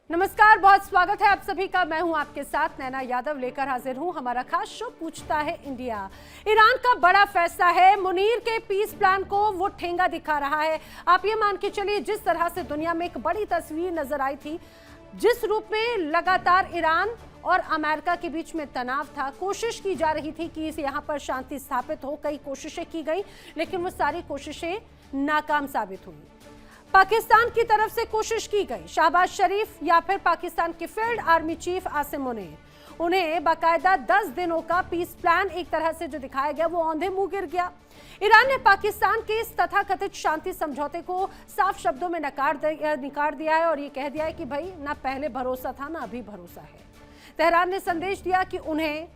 नमस्कार, बहुत स्वागत है आप सभी का। मैं हूं आपके साथ नैना यादव, लेकर हाजिर हूं हमारा खास शो पूछता है इंडिया। ईरान का बड़ा फैसला है, मुनीर के पीस प्लान को वो ठेंगा दिखा रहा है। आप ये मान के चलिए, जिस तरह से दुनिया में एक बड़ी तस्वीर नजर आई थी, जिस रूप में लगातार ईरान और अमेरिका के बीच में तनाव था, कोशिश की जा रही थी कि यहाँ पर शांति स्थापित हो, कई कोशिशें की गई, लेकिन वो सारी कोशिशें नाकाम साबित हुई। पाकिस्तान की तरफ से कोशिश की गई, शहबाज शरीफ या फिर पाकिस्तान के field army chief Asim Munir, उन्हें बाकायदा 10 दिनों का पीस प्लान एक तरह से जो दिखाया गया वो औंधे मुंह गिर गया। ईरान ने पाकिस्तान के इस तथाकथित शांति समझौते को साफ शब्दों में नकार दिया है और ये कह दिया है कि भाई ना पहले भरोसा था ना अभी भरोसा है। तेहरान ने संदेश दिया कि उन्हें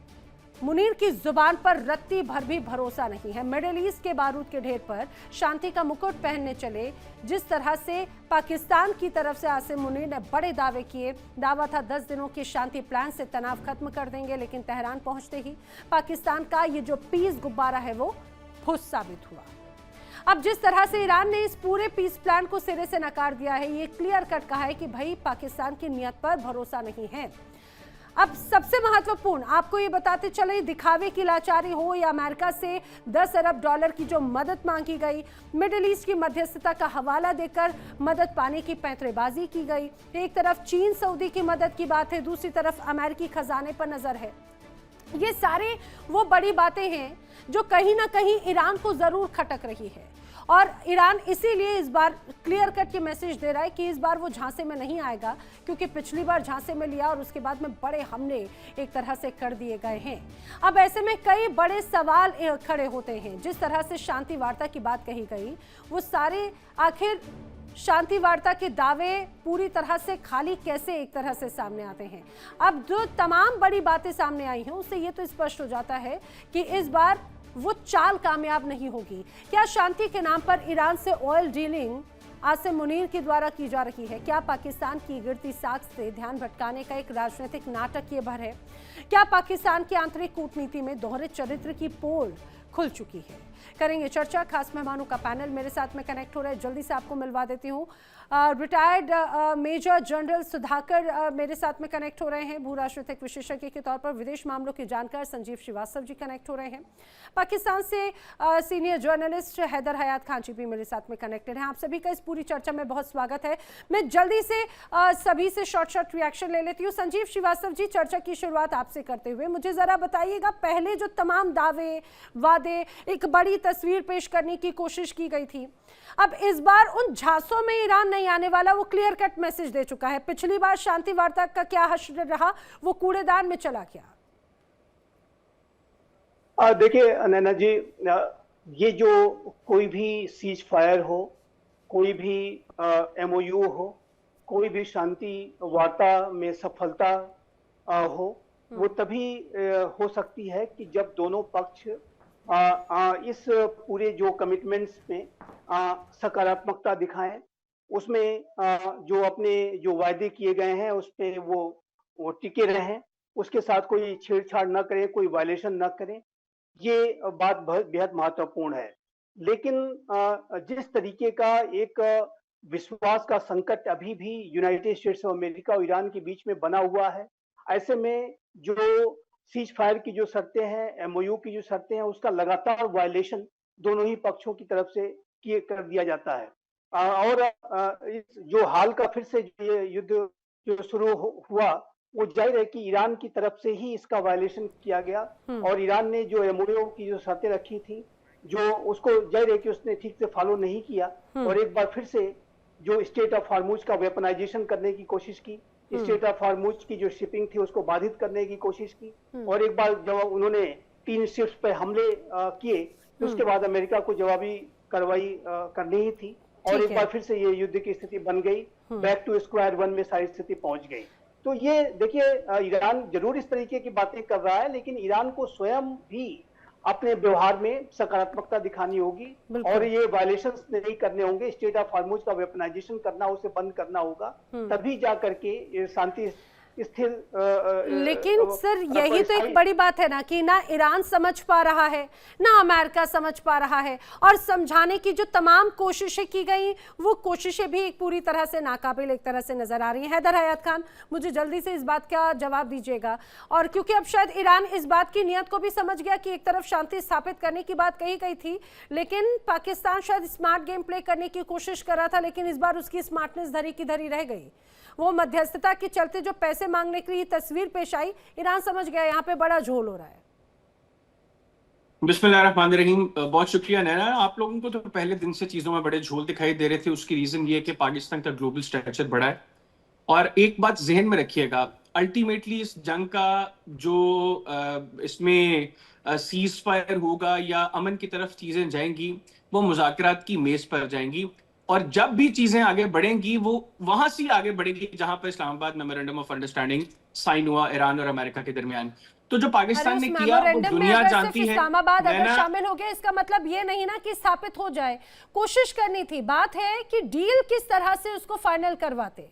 मुनीर की जुबान पर रत्ती भर भी भरोसा नहीं है। मिडिल ईस्ट के बारूद के ढेर पर शांति का मुकुट पहनने चले, जिस तरह से पाकिस्तान की तरफ से आसिम मुनीर ने बड़े दावे किए। दावा था 10 दिनों की शांति प्लान से तनाव खत्म कर देंगे, लेकिन तेहरान पहुंचते ही पाकिस्तान का ये जो पीस गुब्बारा है वो फुस साबित हुआ। अब जिस तरह से ईरान ने इस पूरे पीस प्लान को सिरे से नकार दिया है, ये क्लियर कट कहा है कि भाई पाकिस्तान की नीयत पर भरोसा नहीं है। अब सबसे महत्वपूर्ण आपको ये बताते चले, दिखावे की लाचारी हो या अमेरिका से 10 अरब डॉलर की जो मदद मांगी गई, मिडिल ईस्ट की मध्यस्थता का हवाला देकर मदद पाने की पैंतरेबाजी की गई। एक तरफ चीन सऊदी की मदद की बात है, दूसरी तरफ अमेरिकी खजाने पर नजर है। ये सारे वो बड़ी बातें हैं जो कहीं ना कहीं ईरान को जरूर खटक रही है, और ईरान इसीलिए इस बार क्लियर कट के मैसेज दे रहा है कि इस बार वो झांसे में नहीं आएगा, क्योंकि पिछली बार झांसे में लिया और उसके बाद में बड़े हमले एक तरह से कर दिए गए हैं। अब ऐसे में कई बड़े सवाल खड़े होते हैं। जिस तरह से शांति वार्ता की बात कही गई, वो सारे आखिर शांति वार्ता के दावे पूरी तरह से खाली कैसे एक तरह से सामने आते हैं। अब जो तमाम बड़ी बातें सामने आई हैं, उससे ये तो स्पष्ट हो जाता है कि इस बार वो चाल कामयाब नहीं होगी। क्या शांति के नाम पर ईरान से ऑयल डीलिंग आसिम मुनीर के द्वारा की जा रही है? क्या पाकिस्तान की गिरती साख से ध्यान भटकाने का एक राजनीतिक नाटक ये भर है? क्या पाकिस्तान की आंतरिक कूटनीति में दोहरे चरित्र की पोल खुल चुकी है? करेंगे चर्चा। खास मेहमानों का पैनल मेरे साथ में कनेक्ट हो रहा है, जल्दी से आपको मिलवा देती हूँ। रिटायर्ड मेजर जनरल सुधाकर मेरे साथ में कनेक्ट हो रहे हैं, भू राजनीतिक विशेषज्ञ के तौर पर विदेश मामलों के जानकार संजीव श्रीवास्तव जी कनेक्ट हो रहे हैं। पाकिस्तान से सीनियर जर्नलिस्ट हैदर हयात खान जी भी मेरे साथ में कनेक्टेड हैं। आप सभी का इस पूरी चर्चा में बहुत स्वागत है। मैं जल्दी से सभी से शॉर्ट रिएक्शन ले लेती हूँ। संजीव श्रीवास्तव जी, चर्चा की शुरुआत आपसे करते हुए मुझे जरा बताइएगा, पहले जो तमाम दावे वादे, एक बड़ी तस्वीर पेश करने की कोशिश की गई थी, अब इस बार उन झांसों में ईरान नहीं आने वाला, वो क्लियर कट मैसेज दे चुका है। पिछली बार शांति वार्ता का क्या हश्र रहा, वो कूड़ेदान में चला गया। देखिए नैना जी, ये जो कोई भी सीज फायर हो, कोई भी MOU हो, कोई भी शांति वार्ता में सफलता हो, वो तभी हो सकती है कि जब दोनों पक्ष इस पूरे जो कमिटमेंट्स में सकारात्मकता दिखाएं, उसमें जो अपने जो वायदे किए गए हैं उस पे वो टिके रहें, उसके साथ कोई छेड़छाड़ न करें, कोई वायलेशन न करें। ये बात बेहद महत्वपूर्ण है। लेकिन जिस तरीके का एक विश्वास का संकट अभी भी यूनाइटेड स्टेट्स ऑफ अमेरिका और ईरान के बीच में बना हुआ है, ऐसे में जो सीज फायर की जो शर्तें हैं, MOU की जो शर्तें हैं, उसका लगातार वायलेशन दोनों ही पक्षों की तरफ से कर दिया जाता है। और जो हाल का फिर से ये युद्ध जो शुरू हुआ, वो जाहिर है कि ईरान की तरफ से ही इसका वायलेशन किया गया, और ईरान ने जो MOU की जो शर्तें रखी थी, जो उसको जाहिर है कि उसने ठीक से फॉलो नहीं किया, और एक बार फिर से जो स्टेट ऑफ हॉर्मुज का वेपनाइजेशन करने की कोशिश की, स्टेट ऑफ हॉर्मुज की जो शिपिंग थी उसको बाधित करने की कोशिश की, और एक बार जब उन्होंने 3 शिप्स पे हमले किए, तो उसके बाद अमेरिका को जवाबी कार्रवाई करनी ही थी, और एक बार फिर से ये युद्ध की स्थिति बन गई, बैक टू स्क्वायर वन में सारी स्थिति पहुंच गई। तो ये देखिए, ईरान जरूर इस तरीके की बातें कर रहा है, लेकिन ईरान को स्वयं भी अपने व्यवहार में सकारात्मकता दिखानी होगी, और ये वायलेशंस नहीं करने होंगे। स्टेट ऑफ हॉर्मुज का वेपनाइजेशन करना, उसे बंद करना होगा, तभी जा करके ये शांति स्थिर लेकिन सर यही तो एक बड़ी बात है ना कि ना ईरान समझ पा रहा है ना अमेरिका समझ पा रहा है, और समझाने की जो तमाम कोशिशें की गई वो कोशिशें भी एक पूरी तरह से नाकाबिल एक तरह से नजर आ रही हैं। हैदर हयात खान, मुझे जल्दी से इस बात का जवाब दीजिएगा, और क्योंकि अब शायद ईरान इस बात की नीयत को भी समझ गया कि एक तरफ शांति स्थापित करने की बात कही गई थी, लेकिन पाकिस्तान शायद स्मार्ट गेम प्ले करने की कोशिश कर रहा था, लेकिन इस बार उसकी स्मार्टनेस धरी की धरी रह गई। वो मध्यस्थता के चलते जो पैसे मांगने की लिए तस्वीर पेश आई, ईरान समझ गया यहाँ पे बड़ा झोल हो रहा है। बिस्मिल्लाहिर्रहमानिर्रहीम। बहुत शुक्रिया नैना। आप लोगों को तो पहले दिन से चीजों में बड़े झोल दिखाई दे रहे थे। उसकी रीजन ये है कि पाकिस्तान का ग्लोबल स्ट्रक्चर बड़ा है, और एक बात जहन में रखिएगा, अल्टीमेटली इस जंग का जो इसमें सीज फायर होगा या अमन की तरफ चीजें जाएंगी, वो मुज़ाकरात की मेज पर जाएंगी, और जब भी चीजें आगे बढ़ेंगी वो वहां से आगे बढ़ेगी जहां पर Islamabad memorandum of understanding sign हुआ ईरान और अमेरिका के दरमियान। तो जो पाकिस्तान ने किया वो दुनिया जानती है। इस्लामाबाद अगर शामिल हो गया, इसका मतलब ये नहीं ना कि स्थापित हो जाए, कोशिश करनी थी। बात है कि डील किस तरह से उसको फाइनल करवाते।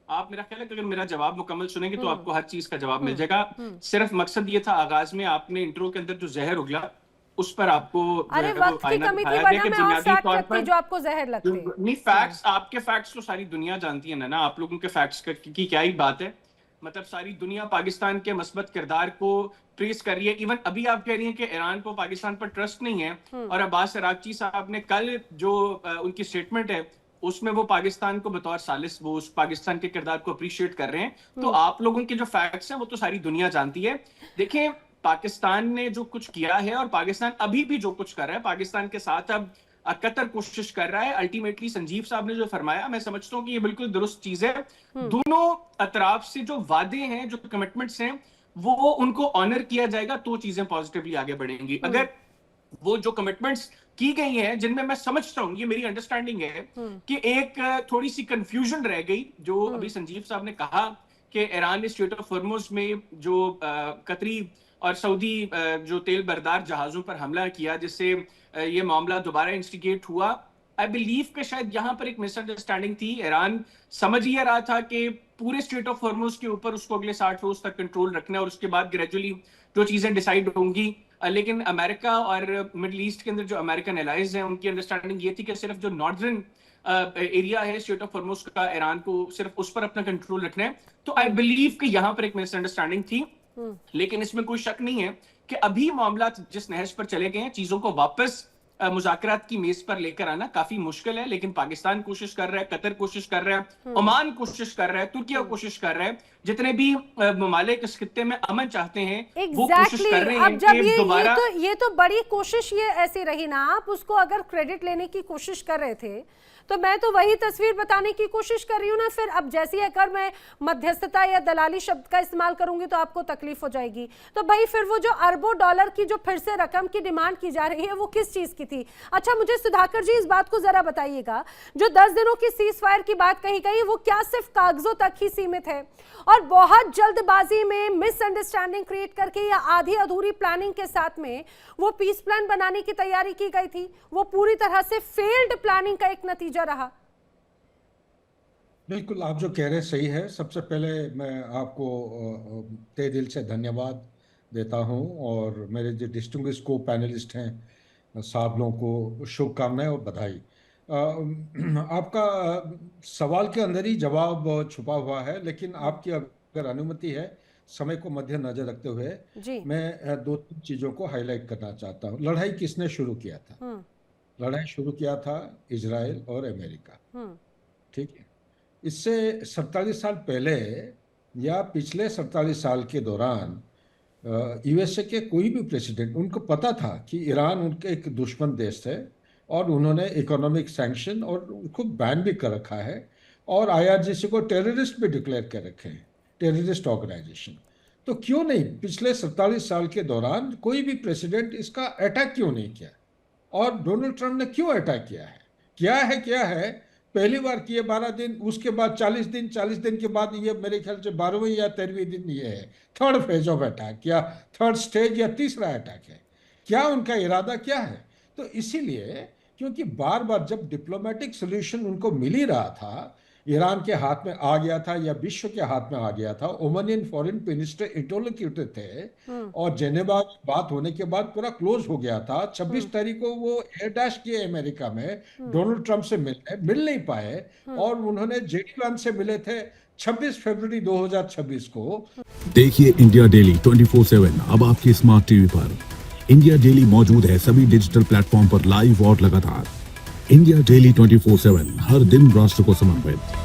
आप, मेरा ख्याल है कि अगर मेरा जवाब मुकम्मल सुनेंगे तो आपको हर चीज का जवाब मिल जाएगा। सिर्फ मकसद ये था, आगाज में आपने इंट्रो के अंदर जो जहर उगला उस पर आपको अरे वक्त की कमी थी, वरना मैं और फैक्ट रखती जो आपको जहर लगते। नहीं, फैक्ट्स, आपके फैक्ट्स तो सारी दुनिया जानती है ना। आप लोगों के फैक्ट्स की क्या ही बात है। मतलब सारी दुनिया पाकिस्तान के मस्बत किरदार को प्रेस कर रही है। इवन अभी आप कह रही हैं कि ईरान को पाकिस्तान पर ट्रस्ट नहीं है, और अब्बास अरागची साहब ने कल जो उनकी स्टेटमेंट है उसमें वो पाकिस्तान को बतौर सालिस, वो उस पाकिस्तान के किरदार को अप्रिशिएट कर रहे हैं। तो आप लोगों के जो फैक्ट्स हैं वो तो सारी दुनिया जानती है। देखें, पाकिस्तान ने जो कुछ किया है और पाकिस्तान अभी भी जो कुछ कर रहा है, पाकिस्तान के साथ अब कतर कोशिश कर रहा है। अल्टीमेटली संजीव साहब ने जो फरमाया, मैं समझता हूँ कि ये बिल्कुल दुरुस्त चीज है। दोनों अतराफ से जो वादे हैं, जो कमिटमेंट्स हैं, वो उनको ऑनर किया जाएगा तो चीजें पॉजिटिवली आगे बढ़ेंगी। अगर वो जो कमिटमेंट्स की गई हैं, जिनमें मैं समझता हूँ, ये मेरी अंडरस्टैंडिंग है कि एक थोड़ी सी कंफ्यूजन रह गई, जो अभी संजीव साहब ने कहा कि ईरान ने स्ट्रेट ऑफ हॉर्मुज में जो कतरी और सऊदी जो तेल बरदार जहाजों पर हमला किया, जिससे ये मामला दोबारा इंस्टिगेट हुआ। आई बिलीव कि शायद यहाँ पर एक मिसअंडरस्टैंडिंग थी। ईरान समझ ही रहा था कि पूरे स्ट्रेट ऑफ हॉर्मुज के ऊपर उसको अगले 60 रोज तक कंट्रोल रखना है, और उसके बाद ग्रेजुअली जो चीजें डिसाइड होंगी। लेकिन अमेरिका और मिडल ईस्ट के अंदर जो अमेरिकन एलाइज हैं, उनकी अंडरस्टैंडिंग ये थी कि सिर्फ जो नॉर्दर्न एरिया है स्ट्रेट ऑफ हॉर्मुज का, ईरान को सिर्फ उस पर अपना कंट्रोल रखना है। तो आई बिलीव कि यहाँ पर एक मिसअंडरस्टैंडिंग थी, लेकिन इसमें कोई शक नहीं है कि अभी मामला जिस नहज पर चले गए हैं, चीजों को वापस मुज़ाकरात की मेज पर लेकर आना काफी मुश्किल है। लेकिन पाकिस्तान कोशिश कर रहा है, कतर कोशिश कर रहा है, ओमान कोशिश कर रहा है, तुर्किया कोशिश कर रहा है, जितने भी ममालिक इस खित्ते में अमन चाहते हैं वो कोशिश कर रहे हैं। अब जब ये तो बड़ी कोशिश ये ऐसी रही ना, आप उसको अगर क्रेडिट लेने की कोशिश कर रहे थे, तो मैं तो वही तस्वीर बताने की कोशिश कर रही हूँ ना। फिर अब जैसी अगर मैं मध्यस्थता या दलाली शब्द का इस्तेमाल करूंगी तो आपको तकलीफ हो जाएगी। तो भाई फिर वो जो अरबों डॉलर की जो फिर से रकम की डिमांड की जा रही है, वो किस चीज की थी? अच्छा, मुझे सुधाकर जी इस बात को जरा बताइएगा, जो 10 दिनों की सीज फायर की बात कही गई, वो क्या सिर्फ कागजों तक ही सीमित है और बहुत जल्दबाजी में मिसअंडरस्टैंडिंग क्रिएट करके या आधी अधूरी प्लानिंग के साथ में वो पीस प्लान बनाने की तैयारी की गई थी, वो पूरी तरह से फेल्ड प्लानिंग का एक नतीजा रहा? बिल्कुल, आप जो कह रहे सही है। सबसे पहले मैं आपको तहे दिल से धन्यवाद देता हूं, और मेरे जो डिस्टिंग्विश्ड को पैनलिस्ट हैं साहब लोगों को शुभकामनाएं और बधाई। आपका सवाल के अंदर ही जवाब छुपा हुआ है, लेकिन आपकी अगर अनुमति है, समय को मद्देनजर रखते हुए मैं 2-3 चीज़ों को हाईलाइट करना चाहता हूँ। लड़ाई किसने शुरू किया था? लड़ाई शुरू किया था इजराइल और अमेरिका, ठीक है। इससे 47 साल पहले या पिछले 47 साल के दौरान यूएसए के कोई भी प्रेसिडेंट, उनको पता था कि ईरान उनके एक दुश्मन देश है, और उन्होंने इकोनॉमिक सैंक्शन और उसको बैन भी कर रखा है, और आईआरजीसी को टेररिस्ट भी डिक्लेयर कर रखे हैं, टेररिस्ट ऑर्गेनाइजेशन। तो क्यों नहीं पिछले 47 साल के दौरान कोई भी प्रेसिडेंट इसका अटैक क्यों नहीं किया? और डोनाल्ड ट्रंप ने क्यों अटैक किया है? क्या है पहली बार किए 12 दिन, उसके बाद 40 दिन, 40 दिन के बाद ये मेरे ख्याल से 12वें या 13वें दिन ये है थर्ड फेज ऑफ अटैक, या थर्ड स्टेज या तीसरा अटैक है। क्या उनका इरादा क्या है? तो इसीलिए, क्योंकि बार बार जब डिप्लोमेटिक सोल्यूशन उनको मिल ही रहा था, ईरान के हाथ में आ गया था या विश्व के हाथ में आ गया था। ओमानियन फॉरेन मिनिस्टर इंटरलोक्यूटर थे और जेनेवा में बात होने के बाद पूरा क्लोज हो गया था। 26 तारीख को वो एयर डैश किए अमेरिका में, डोनाल्ड ट्रंप से मिल नहीं पाए और उन्होंने जेडी वैंस से मिले थे 26 फरवरी 2026 को। देखिए इंडिया डेली 24/7 अब आपके स्मार्ट टीवी पर। इंडिया डेली मौजूद है सभी डिजिटल प्लेटफॉर्म पर लाइव और लगातार। इंडिया डेली 24/7 हर दिन राष्ट्र को समर्पित।